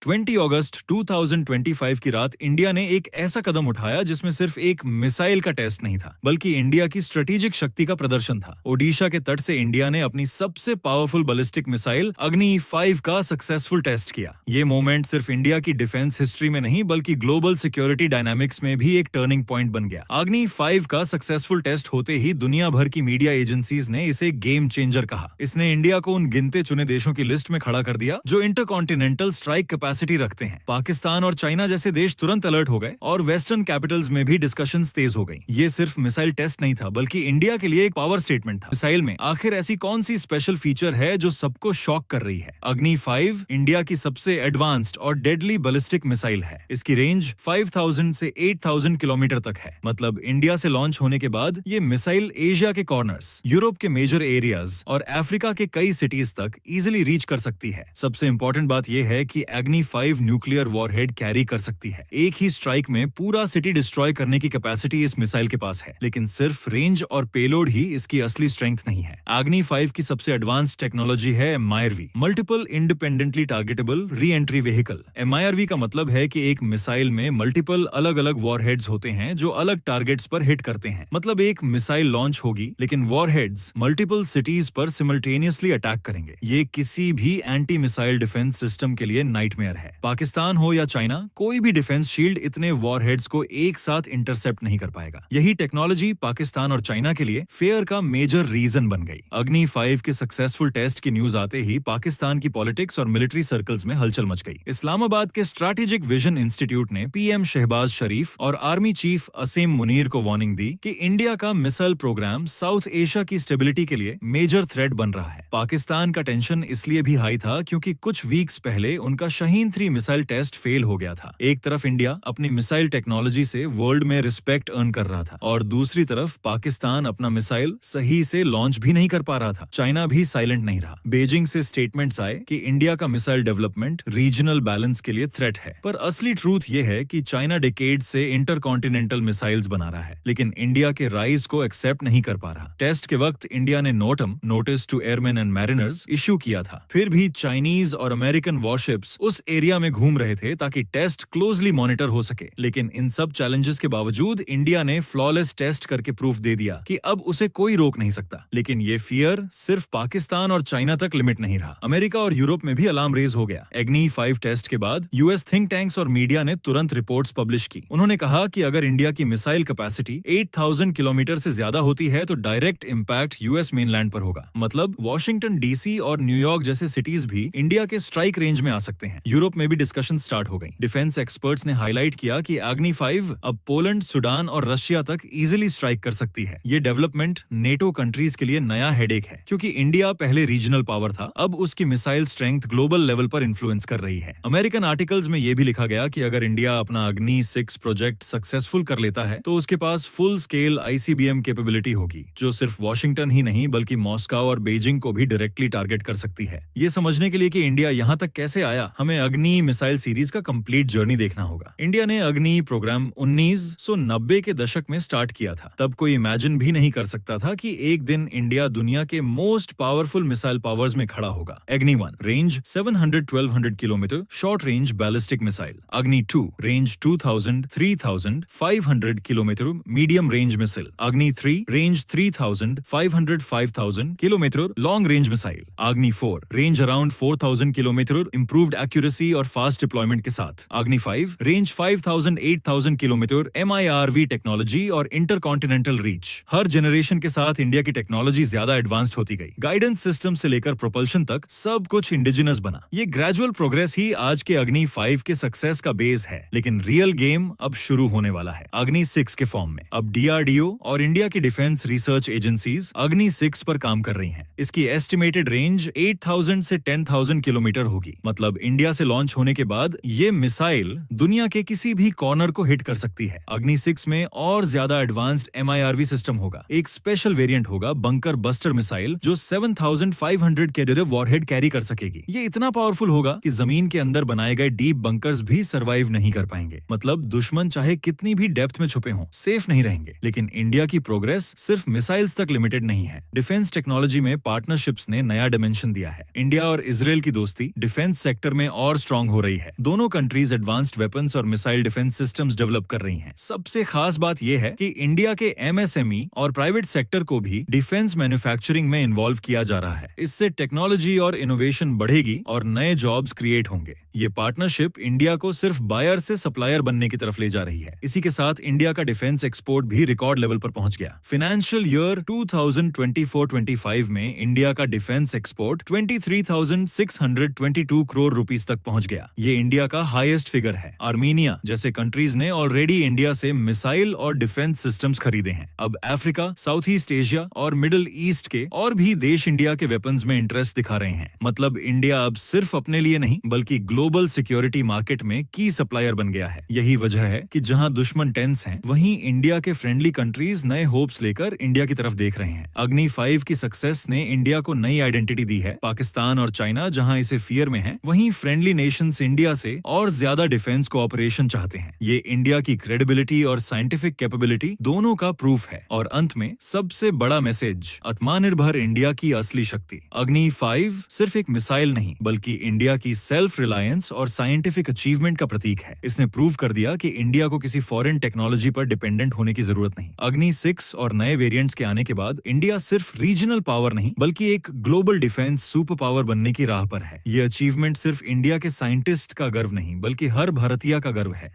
20 अगस्त 2025 की रात इंडिया ने एक ऐसा कदम उठाया जिसमें सिर्फ एक मिसाइल का टेस्ट नहीं था, बल्कि इंडिया की स्ट्रेटेजिक शक्ति का प्रदर्शन था। ओडिशा के तट से इंडिया ने अपनी सबसे पावरफुल बैलिस्टिक मिसाइल अग्नि 5 का सक्सेसफुल टेस्ट किया। ये मोमेंट सिर्फ इंडिया की डिफेंस हिस्ट्री में नहीं बल्कि ग्लोबल सिक्योरिटी डायनामिक्स में भी एक टर्निंग पॉइंट बन गया। अग्नि 5 का सक्सेसफुल टेस्ट होते ही दुनिया भर की मीडिया एजेंसीज ने इसे गेम चेंजर कहा। इसने इंडिया को उन गिनते चुने देशों की लिस्ट में खड़ा कर दिया जो इंटरकॉन्टिनेंटल स्ट्राइक कैपेसिटी रखते हैं। पाकिस्तान और चाइना जैसे देश तुरंत अलर्ट हो गए और वेस्टर्न कैपिटल्स में भी डिस्कशंस तेज हो गई। ये सिर्फ मिसाइल टेस्ट नहीं था बल्कि इंडिया के लिए एक पावर स्टेटमेंट था। मिसाइल में आखिर ऐसी कौन सी स्पेशल फीचर है जो सबको शॉक कर रही है? अग्नि 5 इंडिया की सबसे एडवांस्ड और डेडली बैलिस्टिक मिसाइल है। इसकी रेंज 5000 से 8000 किलोमीटर तक है। मतलब इंडिया से लॉन्च होने के बाद ये मिसाइल एशिया के कॉर्नर्स, यूरोप के मेजर एरियाज और अफ्रीका के कई सिटीज तक इजिली रीच कर सकती है। सबसे इंपॉर्टेंट बात यह है कि अग्नि 5 न्यूक्लियर वॉरहेड कैरी कर सकती है। एक ही स्ट्राइक में पूरा सिटी डिस्ट्रॉय करने की कैपेसिटी इस मिसाइल के पास है। लेकिन सिर्फ रेंज और पेलोड ही इसकी असली स्ट्रेंथ नहीं है। अग्नि 5 की सबसे एडवांस्ड टेक्नोलॉजी है MIRV, multiple independently targetable re entry vehicle. MIRV का मतलब है कि एक मिसाइल में मल्टीपल अलग अलग वॉरहेड्स होते हैं जो अलग टारगेट्स पर हिट करते हैं। मतलब एक मिसाइल लॉन्च होगी लेकिन वॉरहेड्स मल्टीपल सिटीज पर सिमल्टेनियसली अटैक करेंगे। ये किसी भी एंटी मिसाइल डिफेंस सिस्टम के लिए नाइटमेयर है। पाकिस्तान हो या चाइना, कोई भी डिफेंस शील्ड इतने वॉरहेड्स को एक साथ इंटरसेप्ट नहीं कर पाएगा। यही टेक्नोलॉजी पाकिस्तान और चाइना के लिए फेयर का मेजर रीजन बन गई। अग्नि 5 के सक्सेसफुल टेस्ट की न्यूज आते ही पाकिस्तान की पॉलिटिक्स और मिलिट्री सर्कल्स में हलचल मच गई। इस्लामाबाद के स्ट्रैटेजिक विजन इंस्टीट्यूट ने PM शहबाज शरीफ और आर्मी चीफ असीम मुनीर को वार्निंग दी कि इंडिया का मिसाइल प्रोग्राम साउथ एशिया की स्टेबिलिटी के लिए मेजर थ्रेट बन रहा है। पाकिस्तान का टेंशन इसलिए भी हाई था क्योंकि कुछ वीक्स पहले उनका शाहीन 3 मिसाइल टेस्ट फेल हो गया था। एक तरफ इंडिया अपनी मिसाइल टेक्नोलॉजी से वर्ल्ड में रिस्पेक्ट अर्न कर रहा था और दूसरी तरफ पाकिस्तान अपना मिसाइल सही से लॉन्च भी नहीं कर पा रहा था। चाइना भी साइलेंट नहीं रहा। बीजिंग से स्टेटमेंट्स आए कि इंडिया का मिसाइल डेवलपमेंट रीजनल बैलेंस के लिए थ्रेट है। पर असली ट्रूथ ये है कि चाइना डिकेड से इंटरकॉन्टिनेंटल मिसाइल्स बना रहा है लेकिन इंडिया के राइज को एक्सेप्ट नहीं कर पा रहा। टेस्ट के वक्त इंडिया ने NOTAM, notice to airmen and mariners, issue किया था। फिर भी चाइनीज और अमेरिकन वॉरशिप्स उस एरिया में घूम रहे थे ताकि टेस्ट क्लोजली मॉनिटर हो सके। लेकिन इन सब चैलेंजेस के बावजूद इंडिया ने फ्लॉलेस टेस्ट करके प्रूफ दे दिया कि अब उसे कोई रोक नहीं सकता। लेकिन ये फियर सिर्फ पाकिस्तान और चाइना तक लिमिट नहीं रहा। अमेरिका और यूरोप में भी अलार्म रेज हो गया। अग्नि 5 टेस्ट के बाद US थिंक टैंक्स और मीडिया ने तुरंत रिपोर्ट्स पब्लिश की। उन्होंने कहा कि अगर इंडिया की मिसाइल कैपेसिटी 8000 किलोमीटर से ज्यादा होती है तो डायरेक्ट इंपैक्ट US मेनलैंड पर होगा। मतलब वॉशिंगटन DC और न्यूयॉर्क जैसे सिटीज भी इंडिया के स्ट्राइक रेंज में आ सकते हैं। यूरोप में भी डिस्कशन स्टार्ट हो गई। डिफेंस एक्सपर्ट्स ने हाईलाइट किया कि अग्नि 5 अब पोलैंड, सूडान और रशिया तक इजीली स्ट्राइक कर सकती है। ये डेवलपमेंट नेटो कंट्रीज के लिए नया हेडेक है क्योंकि इंडिया पहले रीजनल पावर था, अब उसकी मिसाइल स्ट्रेंथ ग्लोबल लेवल पर इन्फ्लुएंस कर रही है। अमेरिकन आर्टिकल्स में यह भी लिखा गया कि अगर इंडिया अपना अग्नि 6 प्रोजेक्ट सक्सेसफुल कर लेता है तो उसके पास फुल स्केल ICBM कैपेबिलिटी होगी जो सिर्फ वॉशिंगटन ही नहीं बल्कि मॉस्को और बीजिंग को भी डायरेक्टली टारगेट कर सकती है। ये समझने के लिए कि इंडिया यहाँ तक कैसे आया, हमें अग्नि मिसाइल सीरीज का कंप्लीट जर्नी देखना होगा। इंडिया ने अग्नि प्रोग्राम 1990 के दशक में स्टार्ट किया था। तब कोई इमेजिन भी नहीं कर सकता था कि एक दिन इंडिया दुनिया के मोस्ट पावरफुल मिसाइल पावर्स में खड़ा होगा। अग्नि 1 range 700-1200 kilometre short range ballistic missile. अग्नि 2 range 2000-3500 kilometre medium range missile. अग्नि 3 range 3000-5000 kilometre long range missile. अग्नि 4 range around 4000 kilometre improved accuracy और फास्ट डिप्लॉयमेंट के साथ। अग्नि 5 रेंज 5000-8000 किलोमीटर MIRV टेक्नोलॉजी और इंटरकॉन्टिनेंटल रीच। हर जनरेशन के साथ इंडिया की टेक्नोलॉजी ज्यादा एडवांस्ड होती गई। गाइडेंस सिस्टम से लेकर प्रोपल्शन तक सब कुछ इंडिजिनस बना। ये ग्रेजुअल प्रोग्रेस ही आज के अग्नि 5 के सक्सेस का बेस है। लेकिन रियल गेम अब शुरू होने वाला है अग्नि 6 के फॉर्म में। अब DRDO और इंडिया की डिफेंस रिसर्च एजेंसीज अग्नि 6 पर काम कर रही हैं। इसकी एस्टिमेटेड रेंज 8000 से 10000 किलोमीटर होगी। मतलब इंडिया से लॉन्च होने के बाद ये मिसाइल दुनिया के किसी भी कॉर्नर को हिट कर सकती है। अग्नि 6 में और ज्यादा एडवांस्ड MIRV सिस्टम होगा। एक स्पेशल वेरिएंट होगा बंकर बस्टर मिसाइल जो 7500 कैडेरे वॉरहेड कैरी कर सकेगी। ये इतना पावरफुल होगा कि जमीन के अंदर बनाए गए डीप बंकर्स भी सरवाइव नहीं कर पाएंगे। मतलब दुश्मन चाहे कितनी भी डेप्थ में छुपे हों, सेफ नहीं रहेंगे। लेकिन इंडिया की प्रोग्रेस सिर्फ मिसाइल्स तक लिमिटेड नहीं है। डिफेंस टेक्नोलॉजी में पार्टनरशिप्स ने नया डिमेंशन दिया है। इंडिया और इजराइल की दोस्ती डिफेंस सेक्टर में और स्ट्रांग हो रही है। दोनों कंट्रीज एडवांस्ड वेपन्स और मिसाइल डिफेंस सिस्टम्स डेवलप कर रही हैं। सबसे खास बात यह है कि इंडिया के एमएसएमई और प्राइवेट सेक्टर को भी डिफेंस मैन्युफैक्चरिंग में इन्वॉल्व किया जा रहा है। इससे टेक्नोलॉजी और इनोवेशन बढ़ेगी और नए जॉब्स क्रिएट होंगे। ये पार्टनरशिप इंडिया को सिर्फ बायर से सप्लायर बनने की तरफ ले जा रही है। इसी के साथ इंडिया का डिफेंस एक्सपोर्ट भी रिकॉर्ड लेवल पर पहुंच गया। फाइनेंशियल ईयर 2024-25 में इंडिया का डिफेंस एक्सपोर्ट 23,622 करोड़ रुपीस तक पहुंच गया। ये इंडिया का हाईएस्ट फिगर है। आर्मीनिया जैसे कंट्रीज ने ऑलरेडी इंडिया से मिसाइल और डिफेंस सिस्टम्स खरीदे हैं। अब अफ्रीका, साउथ ईस्ट एशिया और मिडिल ईस्ट के और भी देश इंडिया के वेपन्स में इंटरेस्ट दिखा रहे हैं। मतलब इंडिया अब सिर्फ अपने लिए नहीं बल्कि ग्लोबल सिक्योरिटी मार्केट में की सप्लायर बन गया है। यही वजह है कि जहां दुश्मन टेंस हैं, वहीं इंडिया के फ्रेंडली कंट्रीज नए होप्स लेकर इंडिया की तरफ देख रहे हैं। अग्नि 5 की सक्सेस ने इंडिया को नई आइडेंटिटी दी है। पाकिस्तान और चाइना जहां इसे फियर में है, वहीं फ्रेंडली नेशंस इंडिया से और ज्यादा डिफेंस कोऑपरेशन चाहते हैं। ये इंडिया की क्रेडिबिलिटी और साइंटिफिक कैपेबिलिटी दोनों का प्रूफ है। और अंत में सबसे बड़ा मैसेज, आत्मनिर्भर इंडिया की असली शक्ति। अग्नि 5 सिर्फ एक मिसाइल नहीं बल्कि इंडिया की सेल्फ रिलायंस और साइंटिफिक अचीवमेंट का प्रतीक है। इसने प्रूव कर दिया कि इंडिया को किसी फॉरेन टेक्नोलॉजी पर डिपेंडेंट होने की जरूरत नहीं। अग्नि 6 और नए वेरिएंट्स के आने के बाद इंडिया सिर्फ रीजनल पावर नहीं बल्कि एक ग्लोबल डिफेंस सुपर पावर बनने की राह पर है। ये अचीवमेंट सिर्फ इंडिया के साइंटिस्ट का गर्व नहीं बल्कि हर भारतीय का गर्व है।